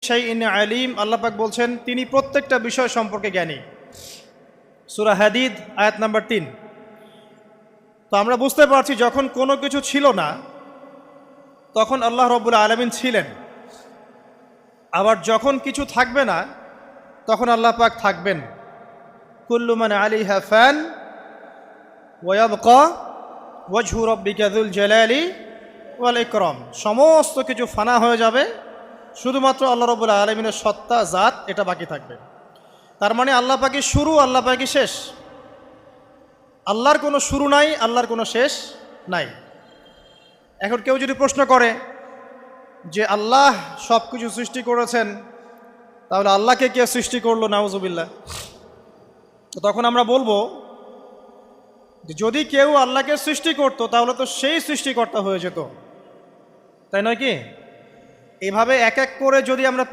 শাইইন আলিম, আল্লাহ পাক বলছেন তিনি প্রত্যেকটা বিষয় সম্পর্কে জ্ঞানী। সূরা হাদিদ আয়াত নাম্বার 3। তো আমরা বুঝতে পারছি যখন কোনো কিছু ছিল না তখন আল্লাহ রাব্বুল আলামিন ছিলেন, আবার যখন কিছু থাকবে না তখন আল্লাহ পাক থাকবেন। কুল্লু মান আলাইহা ফান ওয়া ইয়াবকা ওয়াজহু রাব্বিকা যুল জালালি ওয়াল ইকরাম। সমস্ত কিছু ফানা হয়ে যাবে, শুধুমাত্র আল্লাহ রাব্বুল আলামিনের সত্তা জাত এটা বাকি থাকবে। তার মানে আল্লাহ পাকের শুরু, আল্লাহ পাকের শেষ। আল্লাহর কোনো শুরু নাই, আল্লাহর কোনো শেষ নাই। এখন কেউ যদি প্রশ্ন করে যে আল্লাহ সব কিছু সৃষ্টি করেছেন, তাহলে আল্লাহকে কে সৃষ্টি করলো, নাউজুবিল্লাহ। তো তখন আমরা বলবো যে যদি কেউ আল্লাহকে সৃষ্টি করতো তাহলে তো সেই সৃষ্টিকর্তা হয়ে যেত, তাই নয় কি? এইভাবে এক এক করে যদি আমরা